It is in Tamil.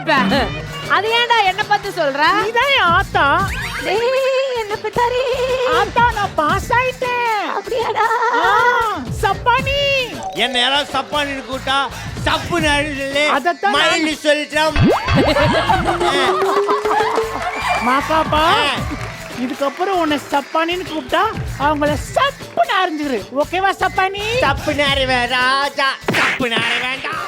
இருப்பேன். அது ஏன்டா என்ன பார்த்து சொல்ற? இதான் என் ஆத்தா. டேய் என்ன பத்தாரி? ஆத்தா நான் பாஸ் ஆயிட்டேன். அப்படியாடா? சப்பானி. என்ன யாராவது சப்பான்னு கூட்டா சப்பு நடுல அதத்தான் மைண்ட் சொல்லிட்டோம். மாக்காப்பா இதுக்கப்புறம் உன்னை சப்பானின்னு கூப்பிட்டா அவங்கள சப்புன்னு அறிஞ்சிரு. ஓகேவா சப்பானி? சப்பு நேரம் ராஜா சப்பு நேரம் வேண்டாம்.